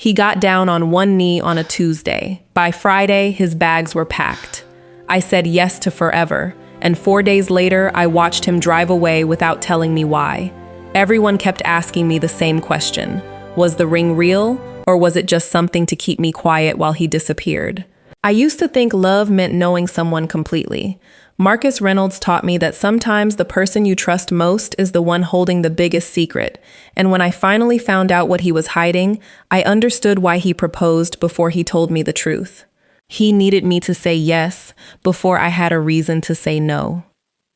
He got down on one knee on a Tuesday. By Friday, his bags were packed. I said yes to forever, and 4 days later, I watched him drive away without telling me why. Everyone kept asking me the same question. Was the ring real, or was it just something to keep me quiet while he disappeared? I used to think love meant knowing someone completely. Marcus Reynolds taught me that sometimes the person you trust most is the one holding the biggest secret, and when I finally found out what he was hiding, I understood why he proposed before he told me the truth. He needed me to say yes before I had a reason to say no.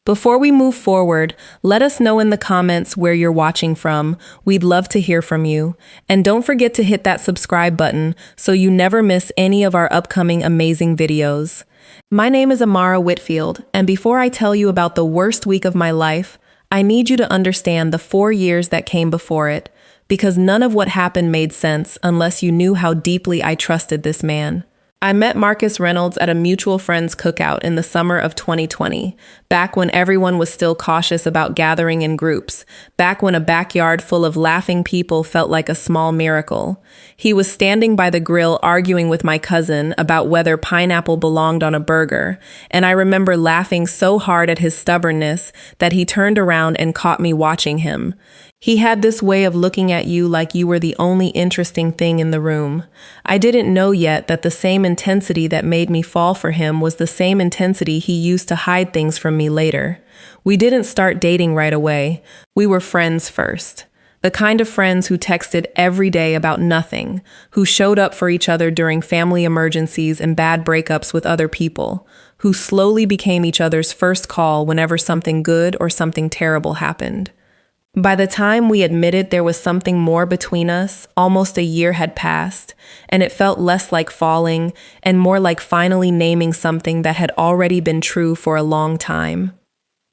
Before we move forward, let us know in the comments where you're watching from. We'd love to hear from you. And don't forget to hit that subscribe button so you never miss any of our upcoming amazing videos. My name is Amara Whitfield, and before I tell you about the worst week of my life, I need you to understand the 4 years that came before it, because none of what happened made sense unless you knew how deeply I trusted this man. I met Marcus Reynolds at a mutual friend's cookout in the summer of 2020, back when everyone was still cautious about gathering in groups, back when a backyard full of laughing people felt like a small miracle. He was standing by the grill arguing with my cousin about whether pineapple belonged on a burger, and I remember laughing so hard at his stubbornness that he turned around and caught me watching him. He had this way of looking at you like you were the only interesting thing in the room. I didn't know yet that the same intensity that made me fall for him was the same intensity he used to hide things from me later. We didn't start dating right away. We were friends first. The kind of friends who texted every day about nothing, who showed up for each other during family emergencies and bad breakups with other people, who slowly became each other's first call whenever something good or something terrible happened. By the time we admitted there was something more between us, almost a year had passed, and it felt less like falling and more like finally naming something that had already been true for a long time.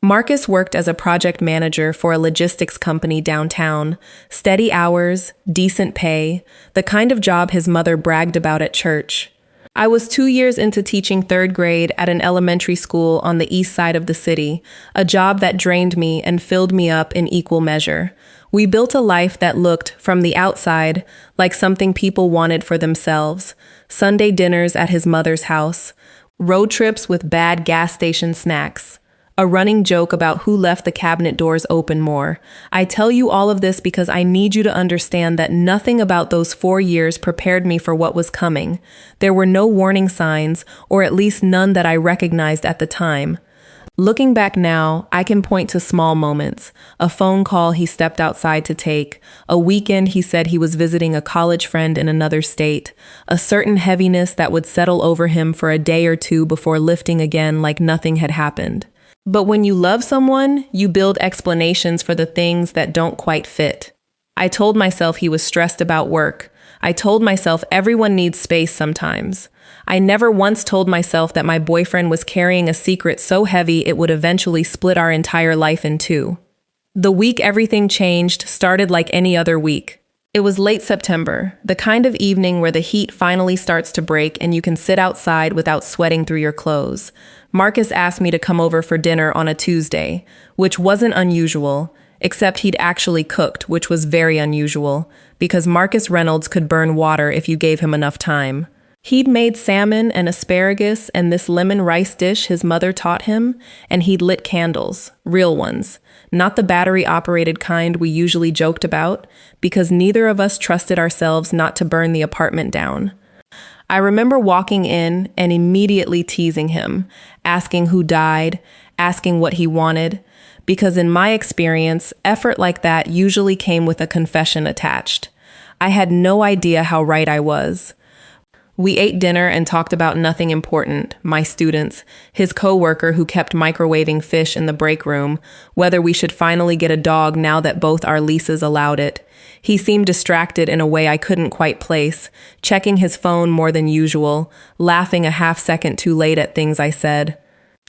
Marcus worked as a project manager for a logistics company downtown. Steady hours, decent pay, the kind of job his mother bragged about at church. I was 2 years into teaching 3rd grade at an elementary school on the east side of the city, a job that drained me and filled me up in equal measure. We built a life that looked, from the outside, like something people wanted for themselves. Sunday dinners at his mother's house, road trips with bad gas station snacks, a running joke about who left the cabinet doors open more. I tell you all of this because I need you to understand that nothing about those 4 years prepared me for what was coming. There were no warning signs, or at least none that I recognized at the time. Looking back now, I can point to small moments. A phone call he stepped outside to take, a weekend he said he was visiting a college friend in another state, a certain heaviness that would settle over him for a day or two before lifting again like nothing had happened. But when you love someone, you build explanations for the things that don't quite fit. I told myself he was stressed about work. I told myself everyone needs space sometimes. I never once told myself that my boyfriend was carrying a secret so heavy it would eventually split our entire life in two. The week everything changed started like any other week. It was late September, the kind of evening where the heat finally starts to break and you can sit outside without sweating through your clothes. Marcus asked me to come over for dinner on a Tuesday, which wasn't unusual, except he'd actually cooked, which was very unusual, because Marcus Reynolds could burn water if you gave him enough time. He'd made salmon and asparagus and this lemon rice dish his mother taught him, and he'd lit candles, real ones, not the battery-operated kind we usually joked about, because neither of us trusted ourselves not to burn the apartment down. I remember walking in and immediately teasing him, asking who died, asking what he wanted, because in my experience, effort like that usually came with a confession attached. I had no idea how right I was. We ate dinner and talked about nothing important, my students, his coworker who kept microwaving fish in the break room, whether we should finally get a dog now that both our leases allowed it. He seemed distracted in a way I couldn't quite place, checking his phone more than usual, laughing a half second too late at things I said.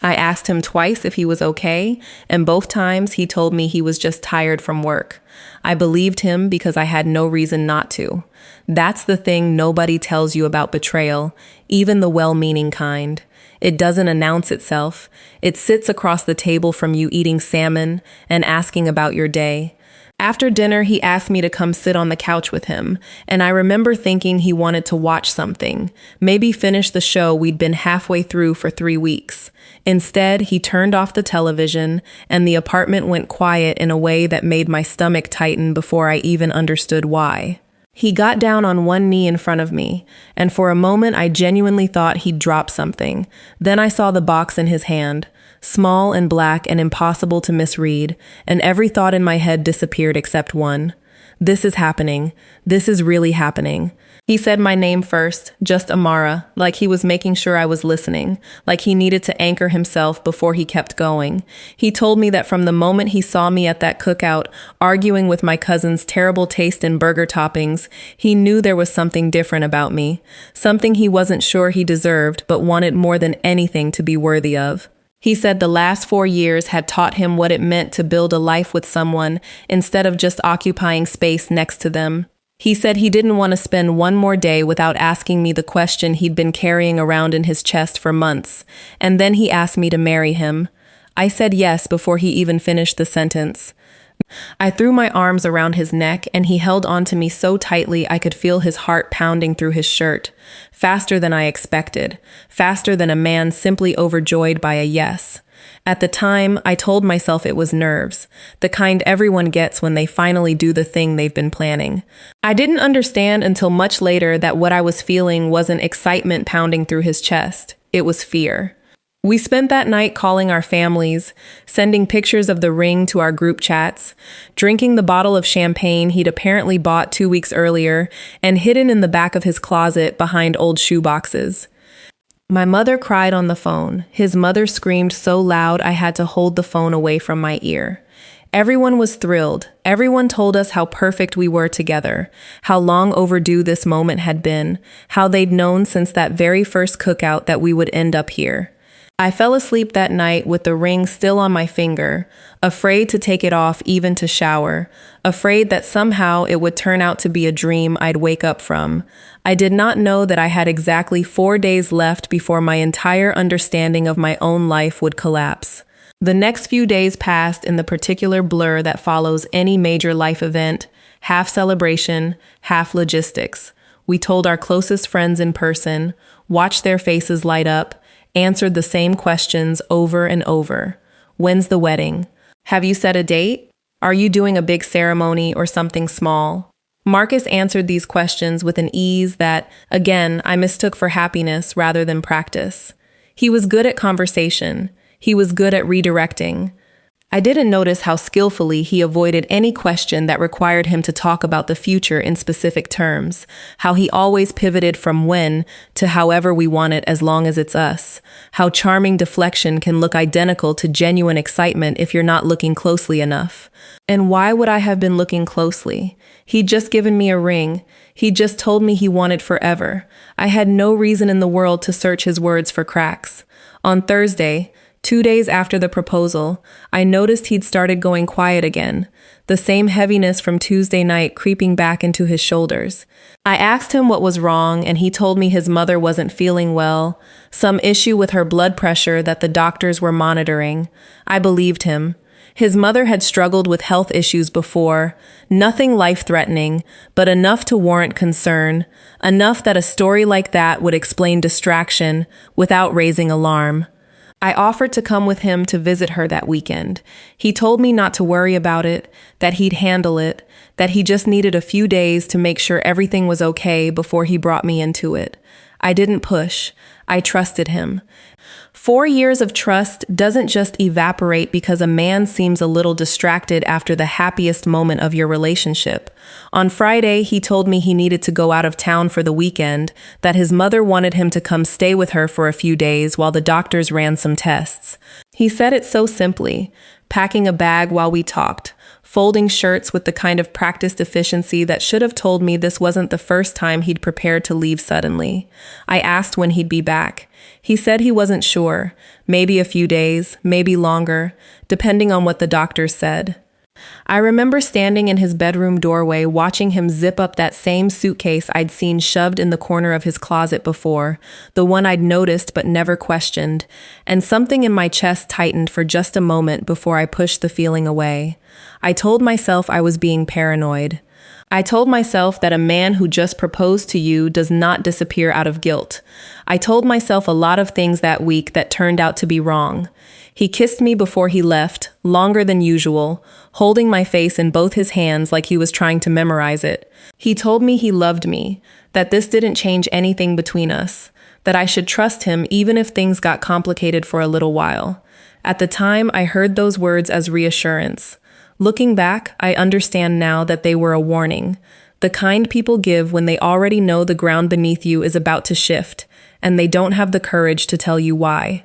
I asked him twice if he was okay, and both times he told me he was just tired from work. I believed him because I had no reason not to. That's the thing nobody tells you about betrayal, even the well-meaning kind. It doesn't announce itself. It sits across the table from you eating salmon and asking about your day. After dinner, he asked me to come sit on the couch with him, and I remember thinking he wanted to watch something, maybe finish the show we'd been halfway through for 3 weeks. Instead, he turned off the television, and the apartment went quiet in a way that made my stomach tighten before I even understood why. He got down on one knee in front of me, and for a moment I genuinely thought he'd drop something. Then I saw the box in his hand. Small and black and impossible to misread, and every thought in my head disappeared except one. This is happening. This is really happening. He said my name first, just Amara, like he was making sure I was listening, like he needed to anchor himself before he kept going. He told me that from the moment he saw me at that cookout, arguing with my cousin's terrible taste in burger toppings, he knew there was something different about me, something he wasn't sure he deserved but wanted more than anything to be worthy of. He said the last 4 years had taught him what it meant to build a life with someone instead of just occupying space next to them. He said he didn't want to spend one more day without asking me the question he'd been carrying around in his chest for months, and then he asked me to marry him. I said yes before he even finished the sentence. I threw my arms around his neck and he held onto me so tightly I could feel his heart pounding through his shirt, faster than I expected, faster than a man simply overjoyed by a yes. At the time, I told myself it was nerves, the kind everyone gets when they finally do the thing they've been planning. I didn't understand until much later that what I was feeling wasn't excitement pounding through his chest, it was fear. We spent that night calling our families, sending pictures of the ring to our group chats, drinking the bottle of champagne he'd apparently bought 2 weeks earlier and hidden in the back of his closet behind old shoeboxes. My mother cried on the phone. His mother screamed so loud I had to hold the phone away from my ear. Everyone was thrilled. Everyone told us how perfect we were together, how long overdue this moment had been, how they'd known since that very first cookout that we would end up here. I fell asleep that night with the ring still on my finger, afraid to take it off even to shower, afraid that somehow it would turn out to be a dream I'd wake up from. I did not know that I had exactly 4 days left before my entire understanding of my own life would collapse. The next few days passed in the particular blur that follows any major life event, half celebration, half logistics. We told our closest friends in person, watched their faces light up, answered the same questions over and over. When's the wedding? Have you set a date? Are you doing a big ceremony or something small? Marcus answered these questions with an ease that, again, I mistook for happiness rather than practice. He was good at conversation. He was good at redirecting. I didn't notice how skillfully he avoided any question that required him to talk about the future in specific terms, how he always pivoted from when to however we want it as long as it's us, how charming deflection can look identical to genuine excitement if you're not looking closely enough. And why would I have been looking closely? He'd just given me a ring. He'd just told me he wanted forever. I had no reason in the world to search his words for cracks. On Thursday, 2 days after the proposal, I noticed he'd started going quiet again, the same heaviness from Tuesday night creeping back into his shoulders. I asked him what was wrong, and he told me his mother wasn't feeling well, some issue with her blood pressure that the doctors were monitoring. I believed him. His mother had struggled with health issues before, nothing life-threatening, but enough to warrant concern, enough that a story like that would explain distraction without raising alarm. I offered to come with him to visit her that weekend. He told me not to worry about it, that he'd handle it, that he just needed a few days to make sure everything was okay before he brought me into it. I didn't push. I trusted him. 4 years of trust doesn't just evaporate because a man seems a little distracted after the happiest moment of your relationship. On Friday, he told me he needed to go out of town for the weekend, that his mother wanted him to come stay with her for a few days while the doctors ran some tests. He said it so simply, packing a bag while we talked, folding shirts with the kind of practiced efficiency that should have told me this wasn't the first time he'd prepared to leave suddenly. I asked when he'd be back. He said he wasn't sure, maybe a few days, maybe longer, depending on what the doctors said. I remember standing in his bedroom doorway watching him zip up that same suitcase I'd seen shoved in the corner of his closet before, the one I'd noticed but never questioned, and something in my chest tightened for just a moment before I pushed the feeling away. I told myself I was being paranoid. I told myself that a man who just proposed to you does not disappear out of guilt. I told myself a lot of things that week that turned out to be wrong. He kissed me before he left, longer than usual, holding my face in both his hands like he was trying to memorize it. He told me he loved me, that this didn't change anything between us, that I should trust him even if things got complicated for a little while. At the time, I heard those words as reassurance. Looking back, I understand now that they were a warning, the kind people give when they already know the ground beneath you is about to shift, and they don't have the courage to tell you why.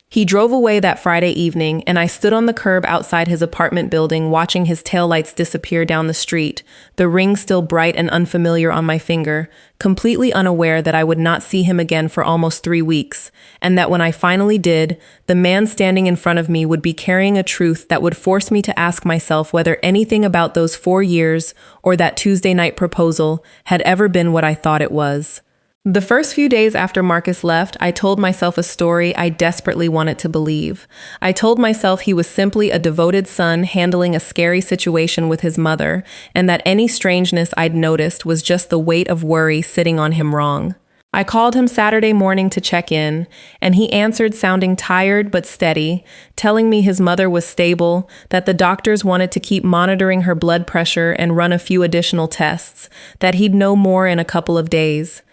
He drove away that Friday evening, and I stood on the curb outside his apartment building watching his taillights disappear down the street, the ring still bright and unfamiliar on my finger, completely unaware that I would not see him again for almost 3 weeks, and that when I finally did, the man standing in front of me would be carrying a truth that would force me to ask myself whether anything about those 4 years or that Tuesday night proposal had ever been what I thought it was. The first few days after Marcus left, I told myself a story I desperately wanted to believe. I told myself he was simply a devoted son handling a scary situation with his mother, and that any strangeness I'd noticed was just the weight of worry sitting on him wrong. I called him Saturday morning to check in, and he answered sounding tired but steady, telling me his mother was stable, that the doctors wanted to keep monitoring her blood pressure and run a few additional tests, that he'd know more in a couple of days.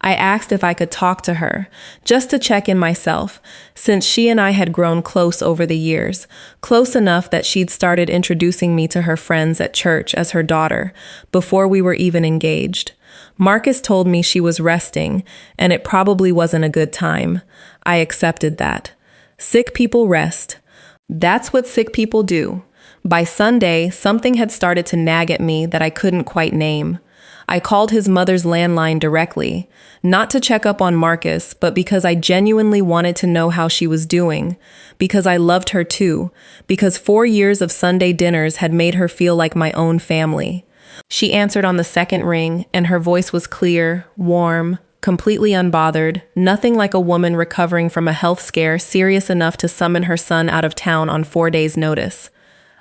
I asked if I could talk to her, just to check in myself, since she and I had grown close over the years, close enough that she'd started introducing me to her friends at church as her daughter, before we were even engaged. Marcus told me she was resting, and it probably wasn't a good time. I accepted that. Sick people rest. That's what sick people do. By Sunday, something had started to nag at me that I couldn't quite name. I called his mother's landline directly, not to check up on Marcus, but because I genuinely wanted to know how she was doing, because I loved her too, because 4 years of Sunday dinners had made her feel like my own family. She answered on the second ring, and her voice was clear, warm, completely unbothered, nothing like a woman recovering from a health scare serious enough to summon her son out of town on 4 days' notice.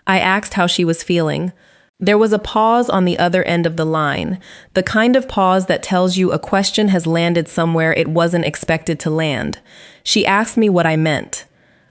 I asked how she was feeling. There was a pause on the other end of the line, the kind of pause that tells you a question has landed somewhere it wasn't expected to land. She asked me what I meant.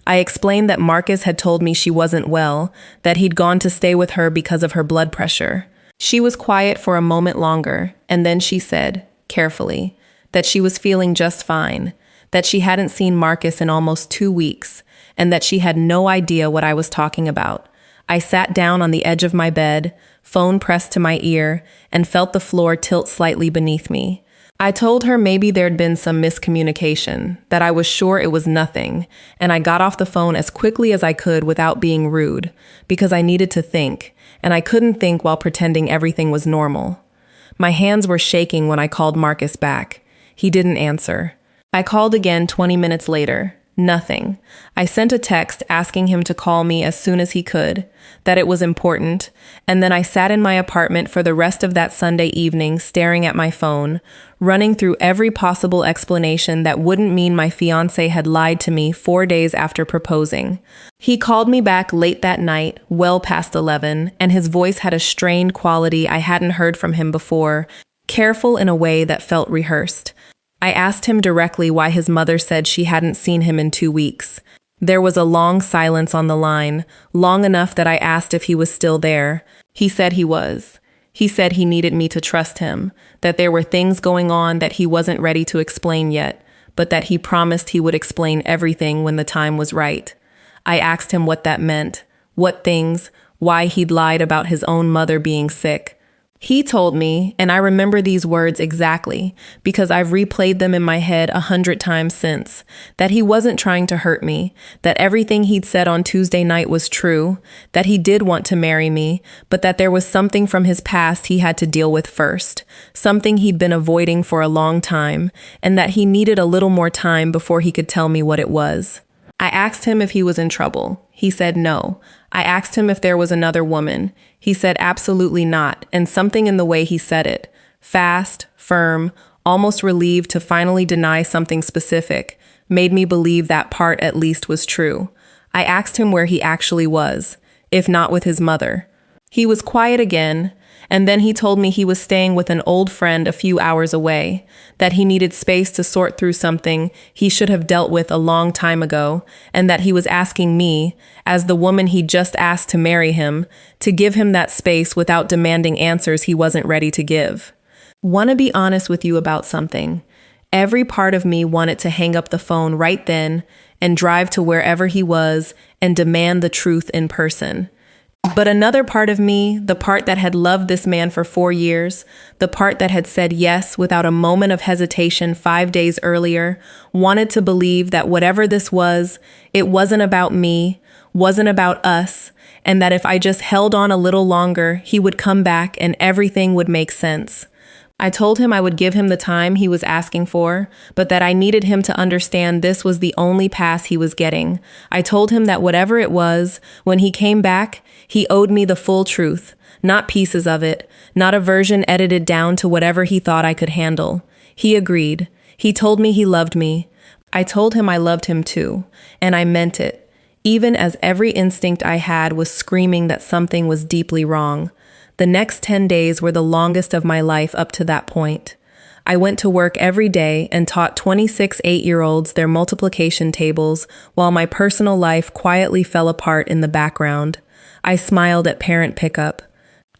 I explained that Marcus had told me she wasn't well, that he'd gone to stay with her because of her blood pressure. She was quiet for a moment longer, and then she said, carefully, that she was feeling just fine, that she hadn't seen Marcus in almost 2 weeks, and that she had no idea what I was talking about. I sat down on the edge of my bed, phone pressed to my ear, and felt the floor tilt slightly beneath me. I told her maybe there'd been some miscommunication, that I was sure it was nothing, and I got off the phone as quickly as I could without being rude, because I needed to think, and I couldn't think while pretending everything was normal. My hands were shaking when I called Marcus back. He didn't answer. I called again 20 minutes later. Nothing. I sent a text asking him to call me as soon as he could, that it was important, and then I sat in my apartment for the rest of that Sunday evening staring at my phone, running through every possible explanation that wouldn't mean my fiancé had lied to me 4 days after proposing. He called me back late that night, well past 11, and his voice had a strained quality I hadn't heard from him before, careful in a way that felt rehearsed. I asked him directly why his mother said she hadn't seen him in 2 weeks. There was a long silence on the line, long enough that I asked if he was still there. He said he was. He said he needed me to trust him, that there were things going on that he wasn't ready to explain yet, but that he promised he would explain everything when the time was right. I asked him what that meant, what things, why he'd lied about his own mother being sick. He told me, and I remember these words exactly, because I've replayed them in my head 100 times since, that he wasn't trying to hurt me, that everything he'd said on Tuesday night was true, that he did want to marry me, but that there was something from his past he had to deal with first, something he'd been avoiding for a long time, and that he needed a little more time before he could tell me what it was. I asked him if he was in trouble. He said no. I asked him if there was another woman. He said absolutely not, and something in the way he said it, fast, firm, almost relieved to finally deny something specific, made me believe that part at least was true. I asked him where he actually was, if not with his mother. He was quiet again, and then he told me he was staying with an old friend a few hours away, that he needed space to sort through something he should have dealt with a long time ago, and that he was asking me, as the woman he just asked to marry him, to give him that space without demanding answers he wasn't ready to give. Want to be honest with you about something. Every part of me wanted to hang up the phone right then and drive to wherever he was and demand the truth in person. But another part of me, the part that had loved this man for 4 years, the part that had said yes without a moment of hesitation 5 days earlier, wanted to believe that whatever this was, it wasn't about me, wasn't about us, and that if I just held on a little longer, he would come back and everything would make sense. I told him I would give him the time he was asking for, but that I needed him to understand this was the only pass he was getting. I told him that whatever it was, when he came back, he owed me the full truth, not pieces of it, not a version edited down to whatever he thought I could handle. He agreed. He told me he loved me. I told him I loved him too, and I meant it, even as every instinct I had was screaming that something was deeply wrong. The next 10 days were the longest of my life up to that point. I went to work every day and taught 26 8-year-olds their multiplication tables while my personal life quietly fell apart in the background. I smiled at parent pickup.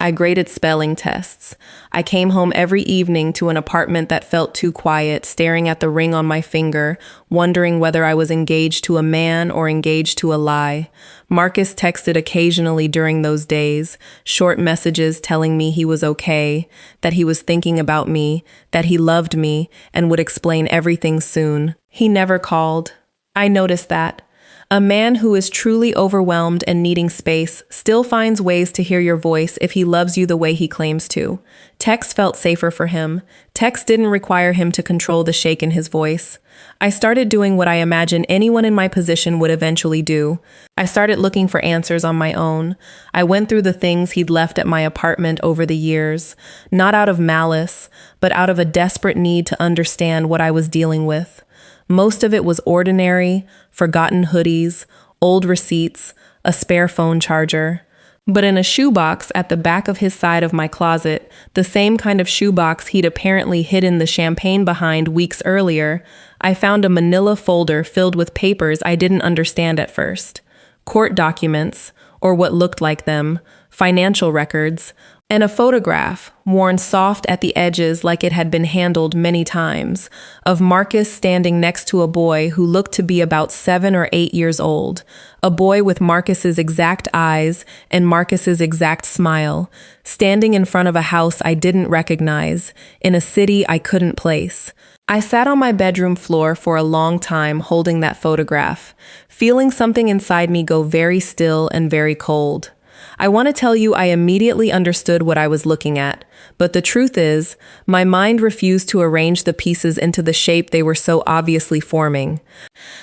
I graded spelling tests. I came home every evening to an apartment that felt too quiet, staring at the ring on my finger, wondering whether I was engaged to a man or engaged to a lie. Marcus texted occasionally during those days, short messages telling me he was okay, that he was thinking about me, that he loved me, and would explain everything soon. He never called. I noticed that. A man who is truly overwhelmed and needing space still finds ways to hear your voice if he loves you the way he claims to. Text felt safer for him. Text didn't require him to control the shake in his voice. I started doing what I imagine anyone in my position would eventually do. I started looking for answers on my own. I went through the things he'd left at my apartment over the years, not out of malice, but out of a desperate need to understand what I was dealing with. Most of it was ordinary, forgotten hoodies, old receipts, a spare phone charger. But in a shoebox at the back of his side of my closet, the same kind of shoebox he'd apparently hidden the champagne behind weeks earlier, I found a manila folder filled with papers I didn't understand at first. Court documents, or what looked like them, financial records, and a photograph, worn soft at the edges like it had been handled many times, of Marcus standing next to a boy who looked to be about 7 or 8 years old, a boy with Marcus's exact eyes and Marcus's exact smile, standing in front of a house I didn't recognize, in a city I couldn't place. I sat on my bedroom floor for a long time holding that photograph, feeling something inside me go very still and very cold. I want to tell you I immediately understood what I was looking at, but the truth is, my mind refused to arrange the pieces into the shape they were so obviously forming.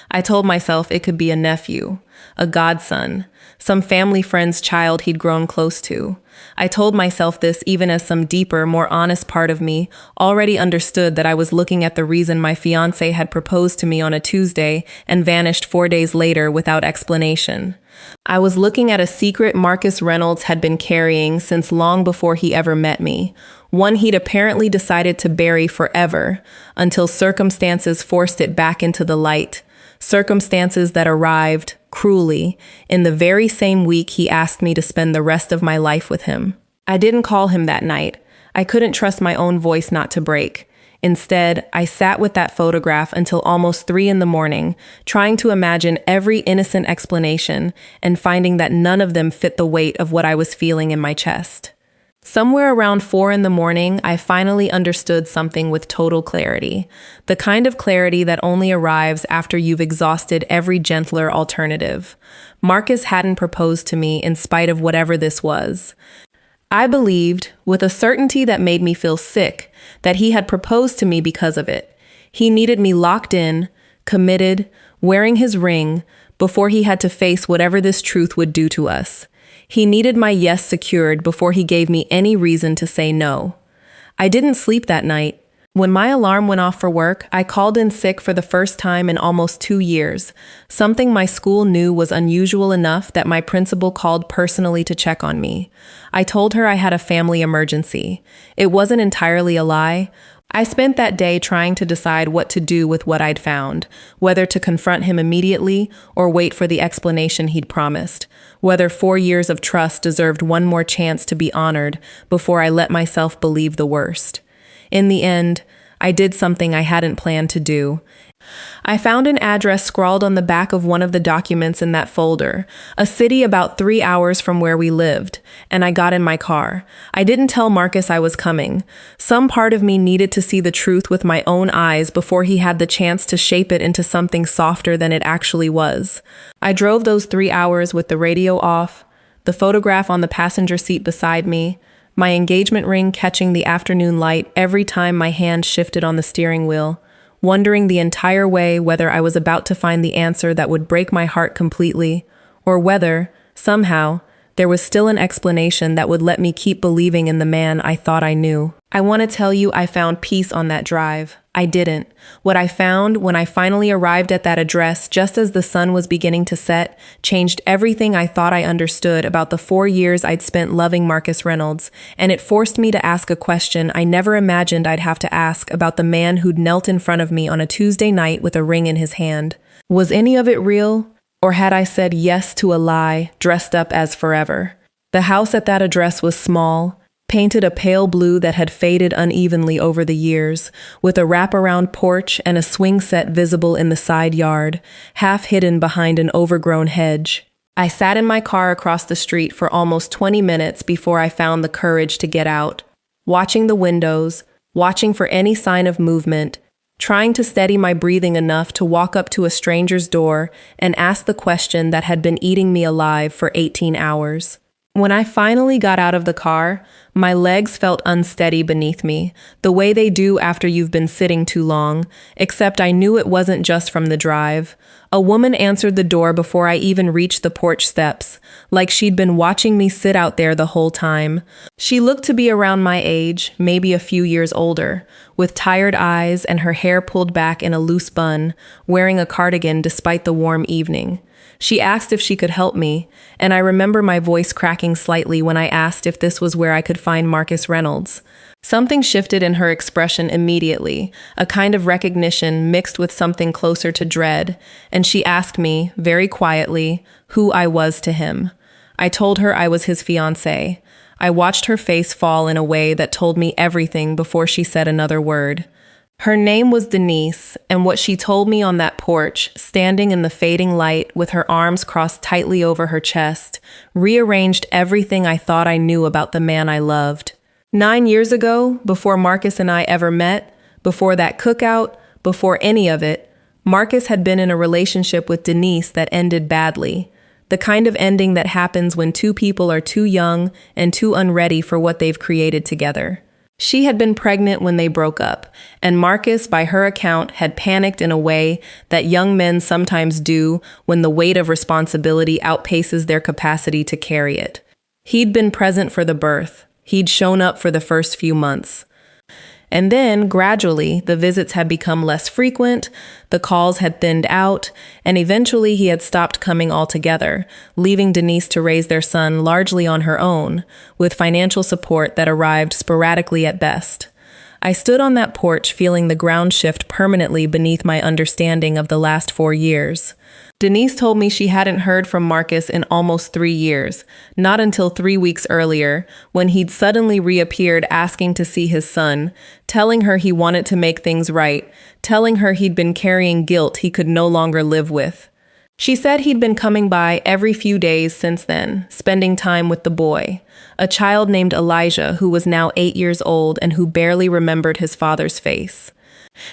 I told myself it could be a nephew, a godson, some family friend's child he'd grown close to. I told myself this even as some deeper, more honest part of me already understood that I was looking at the reason my fiancé had proposed to me on a Tuesday and vanished 4 days later without explanation. I was looking at a secret Marcus Reynolds had been carrying since long before he ever met me, one he'd apparently decided to bury forever until circumstances forced it back into the light, circumstances that arrived, cruelly, in the very same week he asked me to spend the rest of my life with him. I didn't call him that night. I couldn't trust my own voice not to break. Instead, I sat with that photograph until almost 3 a.m, trying to imagine every innocent explanation and finding that none of them fit the weight of what I was feeling in my chest. Somewhere around 4 a.m, I finally understood something with total clarity, the kind of clarity that only arrives after you've exhausted every gentler alternative. Marcus hadn't proposed to me in spite of whatever this was. I believed, with a certainty that made me feel sick, that he had proposed to me because of it. He needed me locked in, committed, wearing his ring, before he had to face whatever this truth would do to us. He needed my yes secured before he gave me any reason to say no. I didn't sleep that night. When my alarm went off for work, I called in sick for the first time in almost 2 years, something my school knew was unusual enough that my principal called personally to check on me. I told her I had a family emergency. It wasn't entirely a lie. I spent that day trying to decide what to do with what I'd found, whether to confront him immediately or wait for the explanation he'd promised, whether 4 years of trust deserved one more chance to be honored before I let myself believe the worst. In the end, I did something I hadn't planned to do. I found an address scrawled on the back of one of the documents in that folder, a city about 3 hours from where we lived, and I got in my car. I didn't tell Marcus I was coming. Some part of me needed to see the truth with my own eyes before he had the chance to shape it into something softer than it actually was. I drove those 3 hours with the radio off, the photograph on the passenger seat beside me, my engagement ring catching the afternoon light every time my hand shifted on the steering wheel, wondering the entire way whether I was about to find the answer that would break my heart completely, or whether, somehow, there was still an explanation that would let me keep believing in the man I thought I knew. I want to tell you I found peace on that drive. I didn't. What I found when I finally arrived at that address just as the sun was beginning to set changed everything I thought I understood about the 4 years I'd spent loving Marcus Reynolds, and it forced me to ask a question I never imagined I'd have to ask about the man who'd knelt in front of me on a Tuesday night with a ring in his hand. Was any of it real? Or had I said yes to a lie dressed up as forever? The house at that address was small, painted a pale blue that had faded unevenly over the years, with a wraparound porch and a swing set visible in the side yard, half hidden behind an overgrown hedge. I sat in my car across the street for almost 20 minutes before I found the courage to get out, watching the windows, watching for any sign of movement, trying to steady my breathing enough to walk up to a stranger's door and ask the question that had been eating me alive for 18 hours. When I finally got out of the car, my legs felt unsteady beneath me, the way they do after you've been sitting too long, except I knew it wasn't just from the drive. A woman answered the door before I even reached the porch steps, like she'd been watching me sit out there the whole time. She looked to be around my age, maybe a few years older, with tired eyes and her hair pulled back in a loose bun, wearing a cardigan despite the warm evening. She asked if she could help me, and I remember my voice cracking slightly when I asked if this was where I could find Marcus Reynolds. Something shifted in her expression immediately, a kind of recognition mixed with something closer to dread, and she asked me, very quietly, who I was to him. I told her I was his fiancée. I watched her face fall in a way that told me everything before she said another word. Her name was Denise, and what she told me on that porch, standing in the fading light with her arms crossed tightly over her chest, rearranged everything I thought I knew about the man I loved. 9 years ago, before Marcus and I ever met, before that cookout, before any of it, Marcus had been in a relationship with Denise that ended badly. The kind of ending that happens when two people are too young and too unready for what they've created together. She had been pregnant when they broke up, and Marcus, by her account, had panicked in a way that young men sometimes do when the weight of responsibility outpaces their capacity to carry it. He'd been present for the birth. He'd shown up for the first few months. And then, gradually, the visits had become less frequent, the calls had thinned out, and eventually he had stopped coming altogether, leaving Denise to raise their son largely on her own, with financial support that arrived sporadically at best. I stood on that porch feeling the ground shift permanently beneath my understanding of the last 4 years. Denise told me she hadn't heard from Marcus in almost 3 years, not until 3 weeks earlier, when he'd suddenly reappeared asking to see his son, telling her he wanted to make things right, telling her he'd been carrying guilt he could no longer live with. She said he'd been coming by every few days since then, spending time with the boy, a child named Elijah who was now 8 years old and who barely remembered his father's face.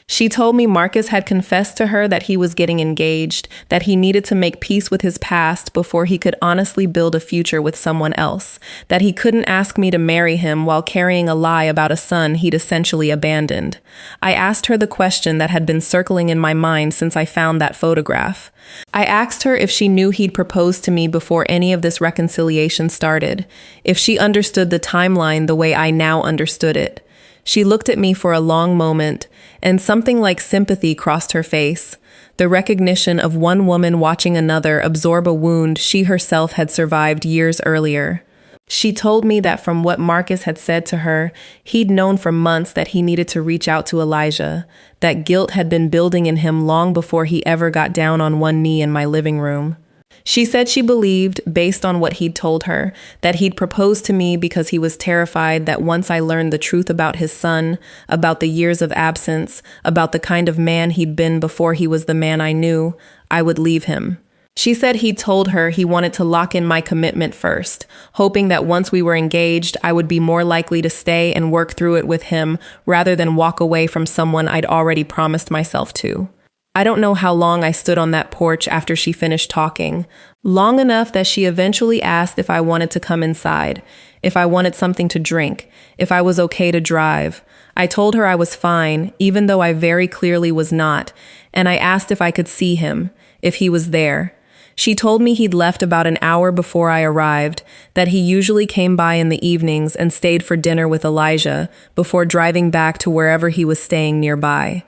She told me Marcus had confessed to her that he was getting engaged, that he needed to make peace with his past before he could honestly build a future with someone else, that he couldn't ask me to marry him while carrying a lie about a son he'd essentially abandoned. I asked her the question that had been circling in my mind since I found that photograph. I asked her if she knew he'd proposed to me before any of this reconciliation started, if she understood the timeline the way I now understood it. She looked at me for a long moment, and something like sympathy crossed her face, the recognition of one woman watching another absorb a wound she herself had survived years earlier. She told me that from what Marcus had said to her, he'd known for months that he needed to reach out to Elijah, that guilt had been building in him long before he ever got down on one knee in my living room. She said she believed, based on what he'd told her, that he'd proposed to me because he was terrified that once I learned the truth about his son, about the years of absence, about the kind of man he'd been before he was the man I knew, I would leave him. She said he'd told her he wanted to lock in my commitment first, hoping that once we were engaged, I would be more likely to stay and work through it with him rather than walk away from someone I'd already promised myself to. I don't know how long I stood on that porch after she finished talking, long enough that she eventually asked if I wanted to come inside, if I wanted something to drink, if I was okay to drive. I told her I was fine, even though I very clearly was not, and I asked if I could see him, if he was there. She told me he'd left about an hour before I arrived, that he usually came by in the evenings and stayed for dinner with Elijah before driving back to wherever he was staying nearby.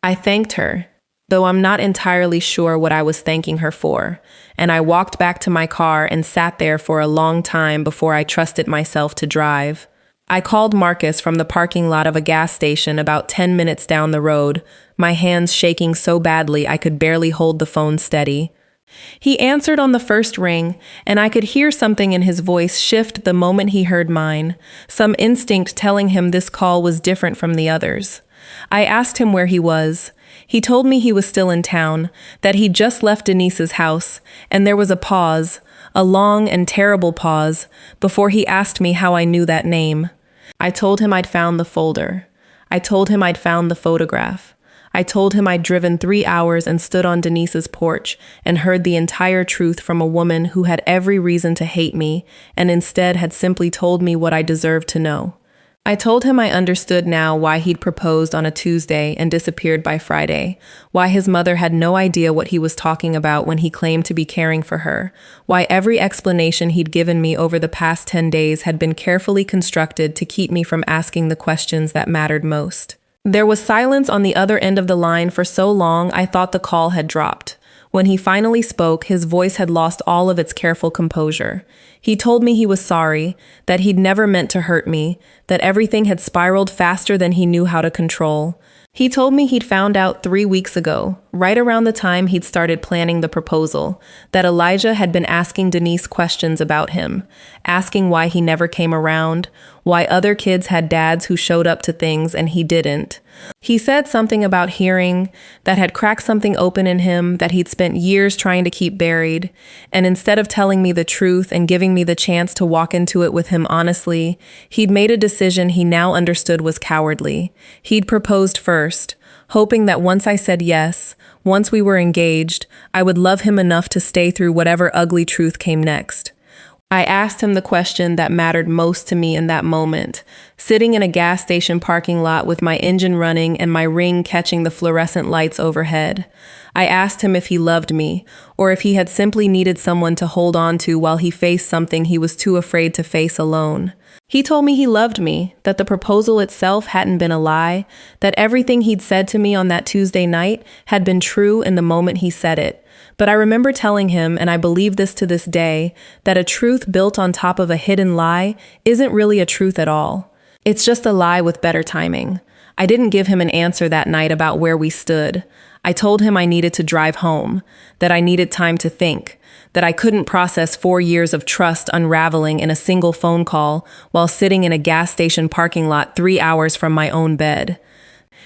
I thanked her, though I'm not entirely sure what I was thanking her for, and I walked back to my car and sat there for a long time before I trusted myself to drive. I called Marcus from the parking lot of a gas station about 10 minutes down the road, my hands shaking so badly I could barely hold the phone steady. He answered on the first ring, and I could hear something in his voice shift the moment he heard mine, some instinct telling him this call was different from the others. I asked him where he was. He told me he was still in town, that he'd just left Denise's house, and there was a pause, a long and terrible pause, before he asked me how I knew that name. I told him I'd found the folder. I told him I'd found the photograph. I told him I'd driven 3 hours and stood on Denise's porch and heard the entire truth from a woman who had every reason to hate me and instead had simply told me what I deserved to know. I told him I understood now why he'd proposed on a Tuesday and disappeared by Friday, why his mother had no idea what he was talking about when he claimed to be caring for her, why every explanation he'd given me over the past 10 days had been carefully constructed to keep me from asking the questions that mattered most. There was silence on the other end of the line for so long I thought the call had dropped. When he finally spoke, his voice had lost all of its careful composure. He told me he was sorry, that he'd never meant to hurt me, that everything had spiraled faster than he knew how to control. He told me he'd found out 3 weeks ago, right around the time he'd started planning the proposal, that Elijah had been asking Denise questions about him, asking why he never came around, why other kids had dads who showed up to things and he didn't. He said something about hearing that had cracked something open in him that he'd spent years trying to keep buried, and instead of telling me the truth and giving me the chance to walk into it with him honestly, he'd made a decision he now understood was cowardly. He'd proposed first, hoping that once I said yes, once we were engaged, I would love him enough to stay through whatever ugly truth came next. I asked him the question that mattered most to me in that moment, sitting in a gas station parking lot with my engine running and my ring catching the fluorescent lights overhead. I asked him if he loved me, or if he had simply needed someone to hold on to while he faced something he was too afraid to face alone. He told me he loved me, that the proposal itself hadn't been a lie, that everything he'd said to me on that Tuesday night had been true in the moment he said it. But I remember telling him, and I believe this to this day, that a truth built on top of a hidden lie isn't really a truth at all. It's just a lie with better timing. I didn't give him an answer that night about where we stood. I told him I needed to drive home, that I needed time to think, that I couldn't process 4 years of trust unraveling in a single phone call while sitting in a gas station parking lot 3 hours from my own bed.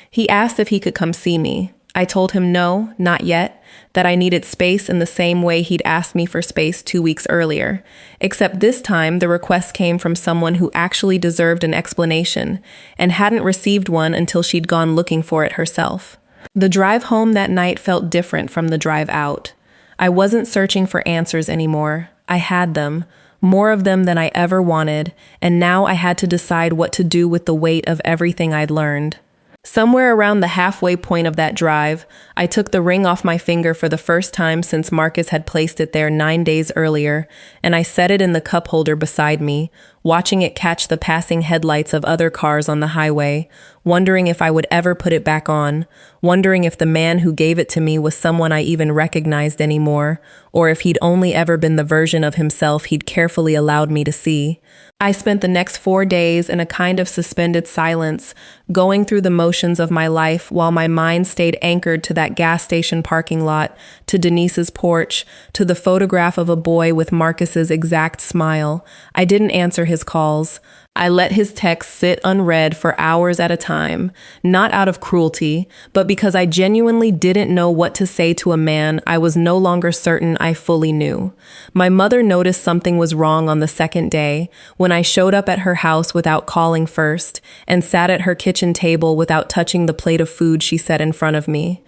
He asked if he could come see me. I told him no, not yet, that I needed space in the same way he'd asked me for space 2 weeks earlier. Except this time, the request came from someone who actually deserved an explanation and hadn't received one until she'd gone looking for it herself. The drive home that night felt different from the drive out. I wasn't searching for answers anymore. I had them, more of them than I ever wanted, and now I had to decide what to do with the weight of everything I'd learned. Somewhere around the halfway point of that drive, I took the ring off my finger for the first time since Marcus had placed it there 9 days earlier, and I set it in the cup holder beside me, watching it catch the passing headlights of other cars on the highway, wondering if I would ever put it back on, wondering if the man who gave it to me was someone I even recognized anymore, or if he'd only ever been the version of himself he'd carefully allowed me to see. I spent the next 4 days in a kind of suspended silence, going through the motions of my life while my mind stayed anchored to that gas station parking lot, to Denise's porch, to the photograph of a boy with Marcus's exact smile. I didn't answer his calls. I let his texts sit unread for hours at a time, not out of cruelty, but because I genuinely didn't know what to say to a man I was no longer certain I fully knew. My mother noticed something was wrong on the second day, when I showed up at her house without calling first, and sat at her kitchen table without touching the plate of food she set in front of me.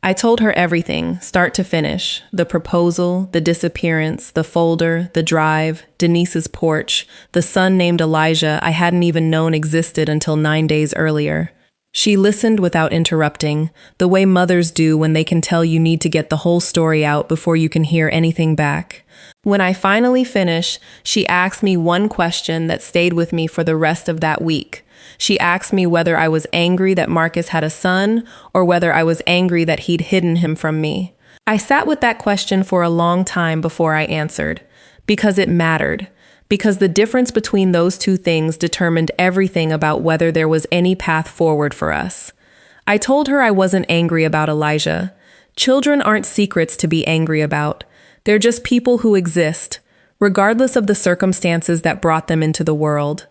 I told her everything, start to finish, the proposal, the disappearance, the folder, the drive, Denise's porch, the son named Elijah I hadn't even known existed until 9 days earlier. She listened without interrupting, the way mothers do when they can tell you need to get the whole story out before you can hear anything back. When I finally finished, she asked me one question that stayed with me for the rest of that week. She asked me whether I was angry that Marcus had a son or whether I was angry that he'd hidden him from me. I sat with that question for a long time before I answered, because it mattered, because the difference between those two things determined everything about whether there was any path forward for us. I told her I wasn't angry about Elijah. Children aren't secrets to be angry about. They're just people who exist, regardless of the circumstances that brought them into the world.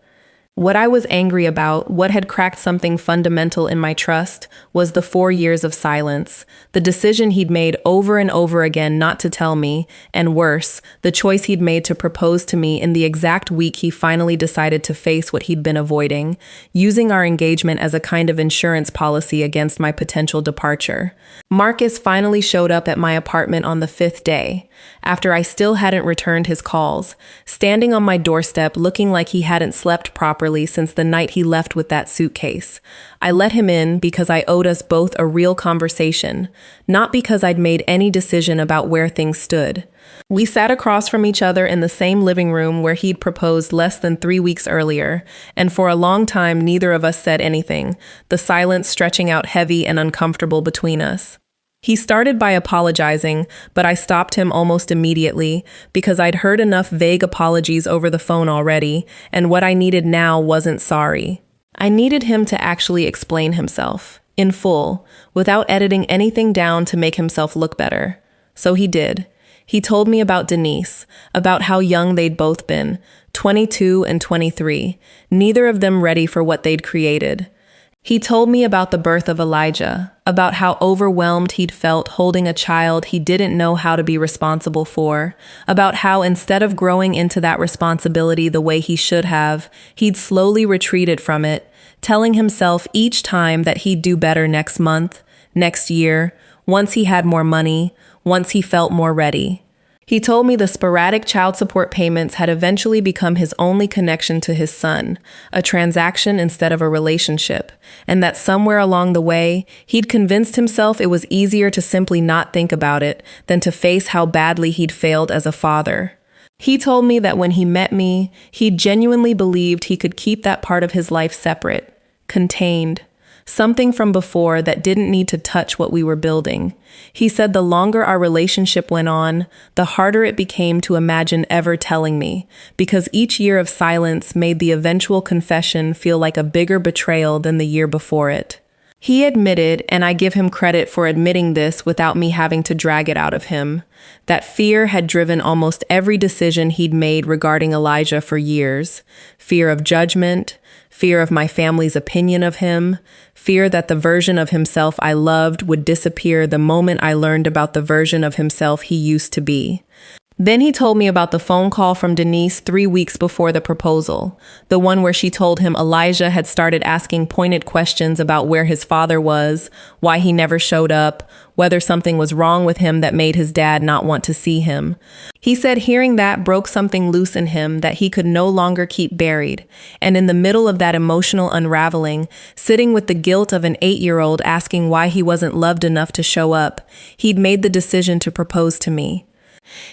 What I was angry about, what had cracked something fundamental in my trust, was the 4 years of silence, the decision he'd made over and over again not to tell me, and worse, the choice he'd made to propose to me in the exact week he finally decided to face what he'd been avoiding, using our engagement as a kind of insurance policy against my potential departure. Marcus finally showed up at my apartment on the 5th day, after I still hadn't returned his calls, standing on my doorstep looking like he hadn't slept properly since the night he left with that suitcase. I let him in because I owed us both a real conversation, not because I'd made any decision about where things stood. We sat across from each other in the same living room where he'd proposed less than 3 weeks earlier, and for a long time neither of us said anything, the silence stretching out heavy and uncomfortable between us. He started by apologizing, but I stopped him almost immediately because I'd heard enough vague apologies over the phone already, and what I needed now wasn't sorry. I needed him to actually explain himself, in full, without editing anything down to make himself look better. So he did. He told me about Denise, about how young they'd both been, 22 and 23, neither of them ready for what they'd created. He told me about the birth of Elijah, about how overwhelmed he'd felt holding a child he didn't know how to be responsible for, about how instead of growing into that responsibility the way he should have, he'd slowly retreated from it, telling himself each time that he'd do better next month, next year, once he had more money, once he felt more ready. He told me the sporadic child support payments had eventually become his only connection to his son, a transaction instead of a relationship, and that somewhere along the way, he'd convinced himself it was easier to simply not think about it than to face how badly he'd failed as a father. He told me that when he met me, he genuinely believed he could keep that part of his life separate, contained. Something from before that didn't need to touch what we were building. He said the longer our relationship went on, the harder it became to imagine ever telling me, because each year of silence made the eventual confession feel like a bigger betrayal than the year before it. He admitted, and I give him credit for admitting this without me having to drag it out of him, that fear had driven almost every decision he'd made regarding Elijah for years. Fear of judgment, fear of my family's opinion of him, fear that the version of himself I loved would disappear the moment I learned about the version of himself he used to be. Then he told me about the phone call from Denise 3 weeks before the proposal, the one where she told him Elijah had started asking pointed questions about where his father was, why he never showed up, whether something was wrong with him that made his dad not want to see him. He said hearing that broke something loose in him that he could no longer keep buried, and in the middle of that emotional unraveling, sitting with the guilt of an 8-year-old asking why he wasn't loved enough to show up, he'd made the decision to propose to me.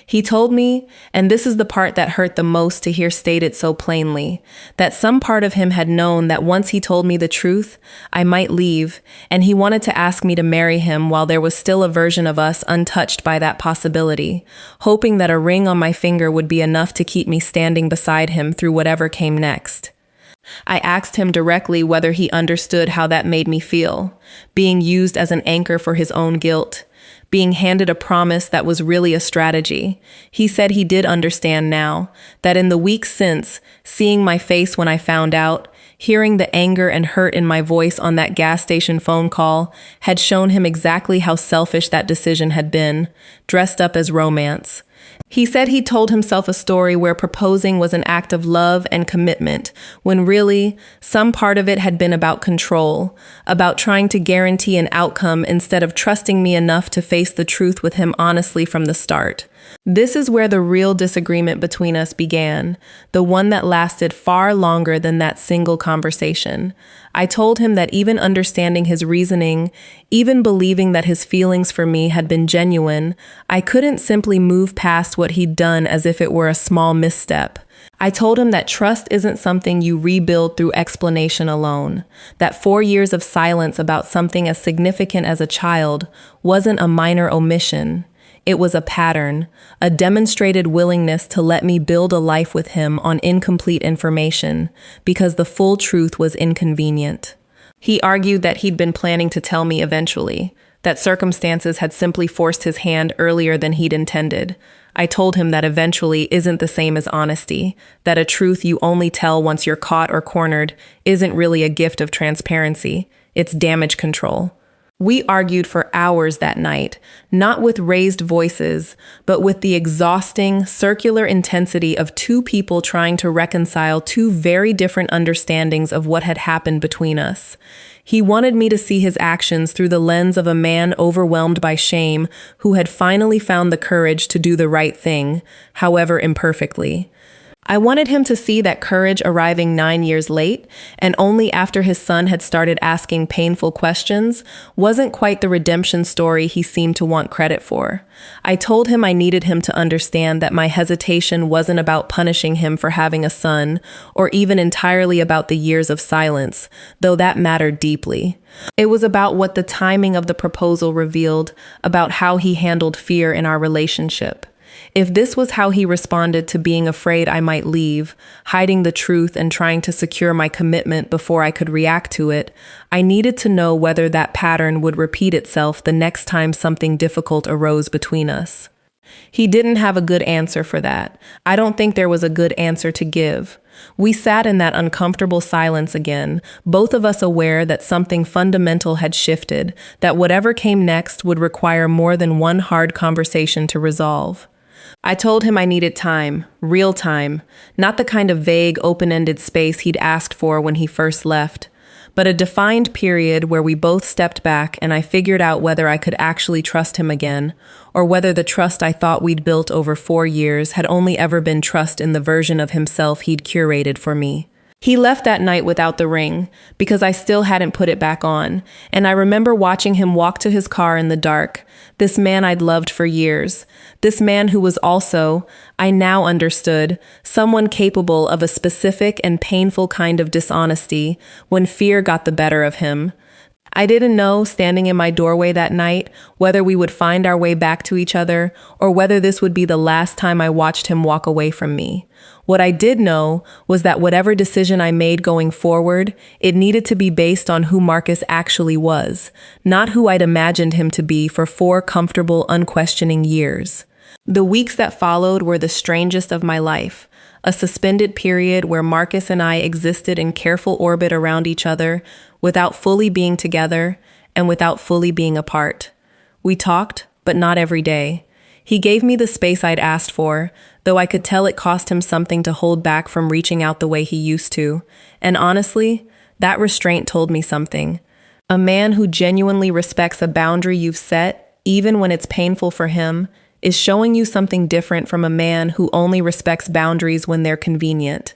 He told me, and this is the part that hurt the most to hear stated so plainly, that some part of him had known that once he told me the truth, I might leave, and he wanted to ask me to marry him while there was still a version of us untouched by that possibility, hoping that a ring on my finger would be enough to keep me standing beside him through whatever came next. I asked him directly whether he understood how that made me feel, being used as an anchor for his own guilt, being handed a promise that was really a strategy. He said he did understand now, that in the weeks since, seeing my face when I found out, hearing the anger and hurt in my voice on that gas station phone call, had shown him exactly how selfish that decision had been, dressed up as romance. He said he told himself a story where proposing was an act of love and commitment, when really, some part of it had been about control, about trying to guarantee an outcome instead of trusting me enough to face the truth with him honestly from the start. This is where the real disagreement between us began, the one that lasted far longer than that single conversation. I told him that even understanding his reasoning, even believing that his feelings for me had been genuine, I couldn't simply move past what he'd done as if it were a small misstep. I told him that trust isn't something you rebuild through explanation alone, that 4 years of silence about something as significant as a child wasn't a minor omission. It was a pattern, a demonstrated willingness to let me build a life with him on incomplete information, because the full truth was inconvenient. He argued that he'd been planning to tell me eventually, that circumstances had simply forced his hand earlier than he'd intended. I told him that eventually isn't the same as honesty, that a truth you only tell once you're caught or cornered isn't really a gift of transparency, it's damage control. We argued for hours that night, not with raised voices, but with the exhausting, circular intensity of two people trying to reconcile two very different understandings of what had happened between us. He wanted me to see his actions through the lens of a man overwhelmed by shame who had finally found the courage to do the right thing, however imperfectly. I wanted him to see that courage arriving 9 years late, and only after his son had started asking painful questions, wasn't quite the redemption story he seemed to want credit for. I told him I needed him to understand that my hesitation wasn't about punishing him for having a son, or even entirely about the years of silence, though that mattered deeply. It was about what the timing of the proposal revealed, about how he handled fear in our relationship. If this was how he responded to being afraid I might leave, hiding the truth and trying to secure my commitment before I could react to it, I needed to know whether that pattern would repeat itself the next time something difficult arose between us. He didn't have a good answer for that. I don't think there was a good answer to give. We sat in that uncomfortable silence again, both of us aware that something fundamental had shifted, that whatever came next would require more than one hard conversation to resolve. I told him I needed time, real time, not the kind of vague, open-ended space he'd asked for when he first left, but a defined period where we both stepped back and I figured out whether I could actually trust him again, or whether the trust I thought we'd built over 4 years had only ever been trust in the version of himself he'd curated for me. He left that night without the ring, because I still hadn't put it back on, and I remember watching him walk to his car in the dark, this man I'd loved for years, this man who was also, I now understood, someone capable of a specific and painful kind of dishonesty when fear got the better of him. I didn't know, standing in my doorway that night, whether we would find our way back to each other, or whether this would be the last time I watched him walk away from me. What I did know was that whatever decision I made going forward, it needed to be based on who Marcus actually was, not who I'd imagined him to be for 4 comfortable, unquestioning years. The weeks that followed were the strangest of my life. a suspended period where Marcus and I existed in careful orbit around each other without fully being together and without fully being apart. We talked, but not every day. He gave me the space I'd asked for, though I could tell it cost him something to hold back from reaching out the way he used to. And honestly, that restraint told me something. A man who genuinely respects a boundary you've set, even when it's painful for him, is showing you something different from a man who only respects boundaries when they're convenient.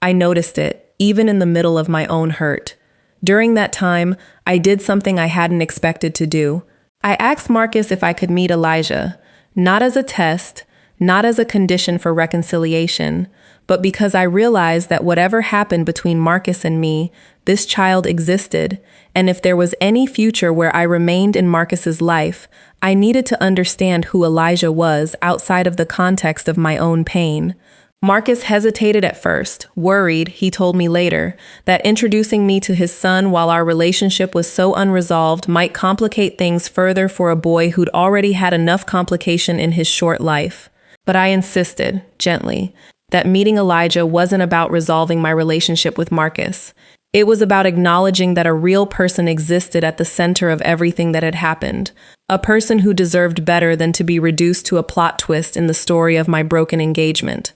I noticed it, even in the middle of my own hurt. During that time, I did something I hadn't expected to do. I asked Marcus if I could meet Elijah. Not as a test, not as a condition for reconciliation, but because I realized that whatever happened between Marcus and me, this child existed, and if there was any future where I remained in Marcus's life, I needed to understand who Elijah was outside of the context of my own pain. Marcus hesitated at first, worried, he told me later, that introducing me to his son while our relationship was so unresolved might complicate things further for a boy who'd already had enough complication in his short life. But I insisted, gently, that meeting Elijah wasn't about resolving my relationship with Marcus. It was about acknowledging that a real person existed at the center of everything that had happened, a person who deserved better than to be reduced to a plot twist in the story of my broken engagement.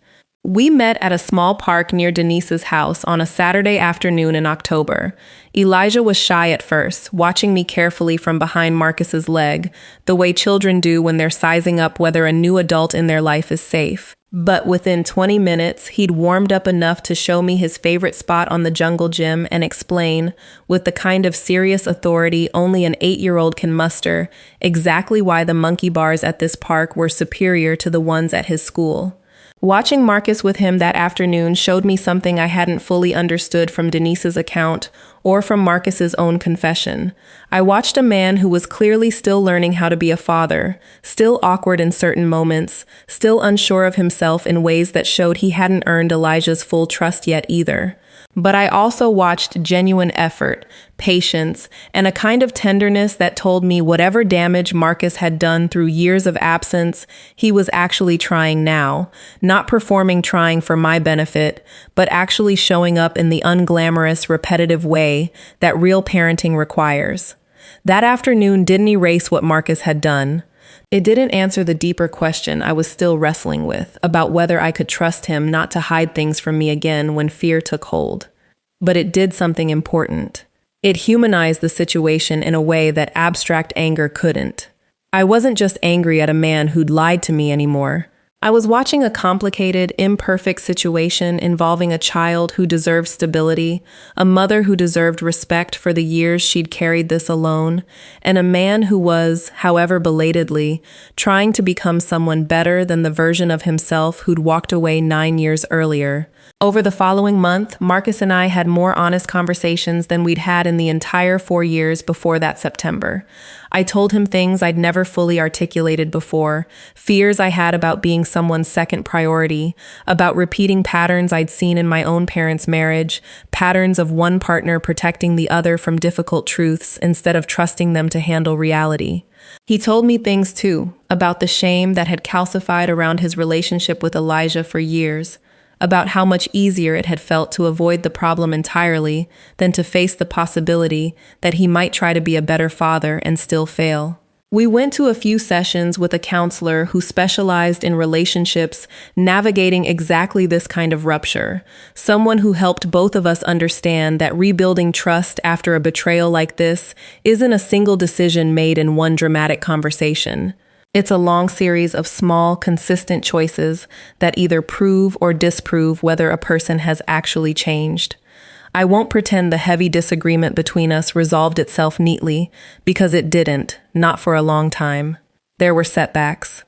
We met at a small park near Denise's house on a Saturday afternoon in October. Elijah was shy at first, watching me carefully from behind Marcus's leg, the way children do when they're sizing up whether a new adult in their life is safe. But within 20 minutes, he'd warmed up enough to show me his favorite spot on the jungle gym and explain, with the kind of serious authority only an 8-year-old can muster, exactly why the monkey bars at this park were superior to the ones at his school. Watching Marcus with him that afternoon showed me something I hadn't fully understood from Denise's account or from Marcus's own confession. I watched a man who was clearly still learning how to be a father, still awkward in certain moments, still unsure of himself in ways that showed he hadn't earned Elijah's full trust yet either. But I also watched genuine effort, patience, and a kind of tenderness that told me whatever damage Marcus had done through years of absence, he was actually trying now, not performing trying for my benefit, but actually showing up in the unglamorous, repetitive way that real parenting requires. That afternoon didn't erase what Marcus had done. It didn't answer the deeper question I was still wrestling with about whether I could trust him not to hide things from me again when fear took hold. But it did something important. It humanized the situation in a way that abstract anger couldn't. I wasn't just angry at a man who'd lied to me anymore. I was watching a complicated, imperfect situation involving a child who deserved stability, a mother who deserved respect for the years she'd carried this alone, and a man who was, however belatedly, trying to become someone better than the version of himself who'd walked away 9 years earlier. Over the following month, Marcus and I had more honest conversations than we'd had in the entire 4 years before that September. I told him things I'd never fully articulated before, fears I had about being someone's second priority, about repeating patterns I'd seen in my own parents' marriage, patterns of one partner protecting the other from difficult truths instead of trusting them to handle reality. He told me things too, about the shame that had calcified around his relationship with Elijah for years, about how much easier it had felt to avoid the problem entirely than to face the possibility that he might try to be a better father and still fail. We went to a few sessions with a counselor who specialized in relationships navigating exactly this kind of rupture, someone who helped both of us understand that rebuilding trust after a betrayal like this isn't a single decision made in one dramatic conversation. It's a long series of small, consistent choices that either prove or disprove whether a person has actually changed. I won't pretend the heavy disagreement between us resolved itself neatly, because it didn't, not for a long time. There were setbacks.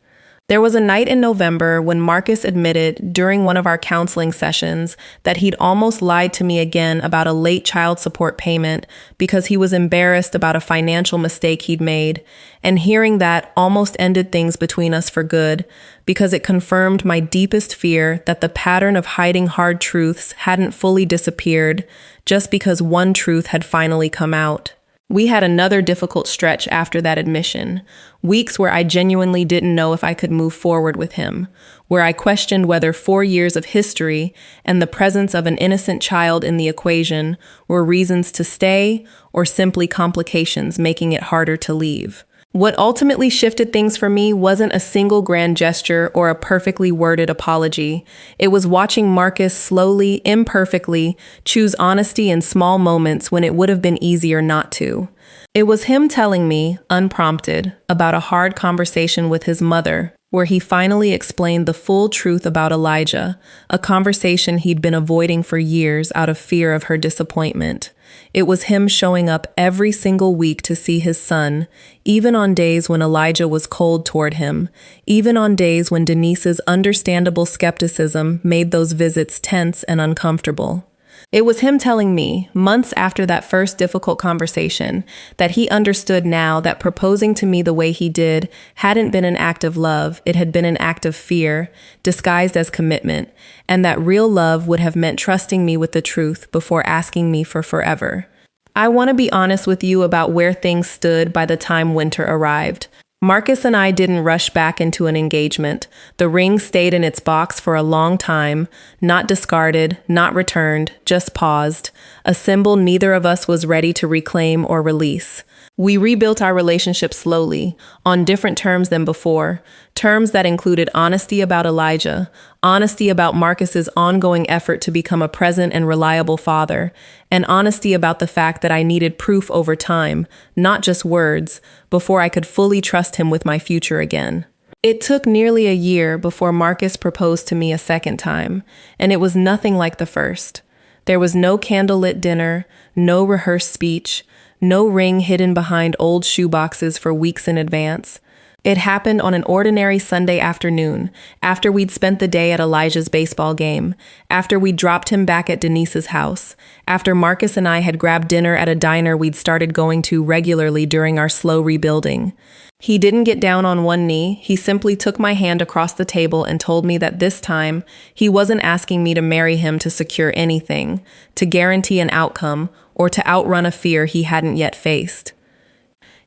There was a night in November when Marcus admitted during one of our counseling sessions that he'd almost lied to me again about a late child support payment because he was embarrassed about a financial mistake he'd made, and hearing that almost ended things between us for good because it confirmed my deepest fear that the pattern of hiding hard truths hadn't fully disappeared just because one truth had finally come out. We had another difficult stretch after that admission. Weeks where I genuinely didn't know if I could move forward with him, where I questioned whether 4 years of history and the presence of an innocent child in the equation were reasons to stay or simply complications making it harder to leave. What ultimately shifted things for me wasn't a single grand gesture or a perfectly worded apology. It was watching Marcus slowly, imperfectly, choose honesty in small moments when it would have been easier not to. It was him telling me, unprompted, about a hard conversation with his mother, where he finally explained the full truth about Elijah, a conversation he'd been avoiding for years out of fear of her disappointment. It was him showing up every single week to see his son, even on days when Elijah was cold toward him, even on days when Denise's understandable skepticism made those visits tense and uncomfortable. It was him telling me, months after that first difficult conversation, that he understood now that proposing to me the way he did hadn't been an act of love, it had been an act of fear, disguised as commitment, and that real love would have meant trusting me with the truth before asking me for forever. I want to be honest with you about where things stood by the time winter arrived. Marcus and I didn't rush back into an engagement. The ring stayed in its box for a long time, not discarded, not returned, just paused, a symbol neither of us was ready to reclaim or release. We rebuilt our relationship slowly, on different terms than before, terms that included honesty about Elijah, honesty about Marcus's ongoing effort to become a present and reliable father, and honesty about the fact that I needed proof over time, not just words, before I could fully trust him with my future again. It took nearly a year before Marcus proposed to me a second time, and it was nothing like the first. There was no candlelit dinner, no rehearsed speech, no ring hidden behind old shoeboxes for weeks in advance. It happened on an ordinary Sunday afternoon, after we'd spent the day at Elijah's baseball game, after we'd dropped him back at Denise's house, after Marcus and I had grabbed dinner at a diner we'd started going to regularly during our slow rebuilding. He didn't get down on one knee, he simply took my hand across the table and told me that this time, he wasn't asking me to marry him to secure anything, to guarantee an outcome, or to outrun a fear he hadn't yet faced.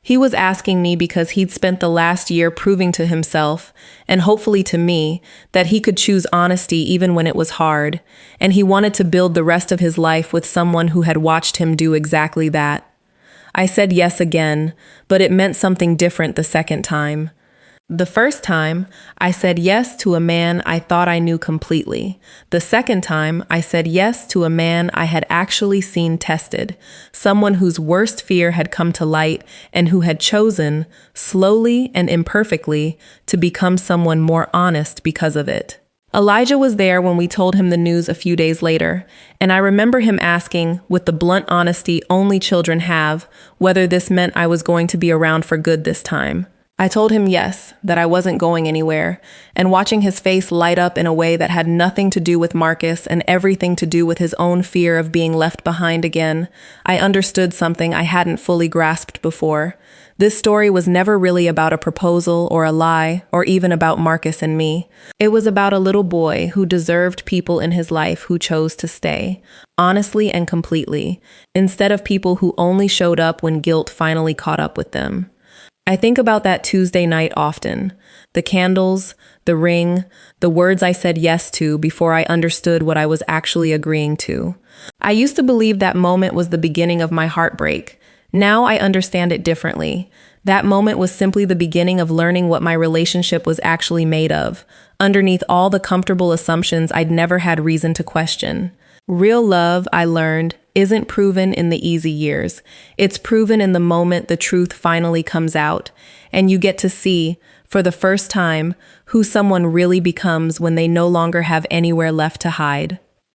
He was asking me because he'd spent the last year proving to himself, and hopefully to me, that he could choose honesty even when it was hard, and he wanted to build the rest of his life with someone who had watched him do exactly that. I said yes again, but it meant something different the second time. The first time, I said yes to a man I thought I knew completely. The second time, I said yes to a man I had actually seen tested, someone whose worst fear had come to light and who had chosen, slowly and imperfectly, to become someone more honest because of it. Elijah was there when we told him the news a few days later, and I remember him asking, with the blunt honesty only children have, whether this meant I was going to be around for good this time. I told him yes, that I wasn't going anywhere, and watching his face light up in a way that had nothing to do with Marcus and everything to do with his own fear of being left behind again, I understood something I hadn't fully grasped before. This story was never really about a proposal or a lie, or even about Marcus and me. It was about a little boy who deserved people in his life who chose to stay, honestly and completely, instead of people who only showed up when guilt finally caught up with them. I think about that Tuesday night often. The candles, the ring, the words I said yes to before I understood what I was actually agreeing to. I used to believe that moment was the beginning of my heartbreak. Now I understand it differently. That moment was simply the beginning of learning what my relationship was actually made of, underneath all the comfortable assumptions I'd never had reason to question. Real love, I learned, isn't proven in the easy years. It's proven in the moment the truth finally comes out, and you get to see, for the first time, who someone really becomes when they no longer have anywhere left to hide.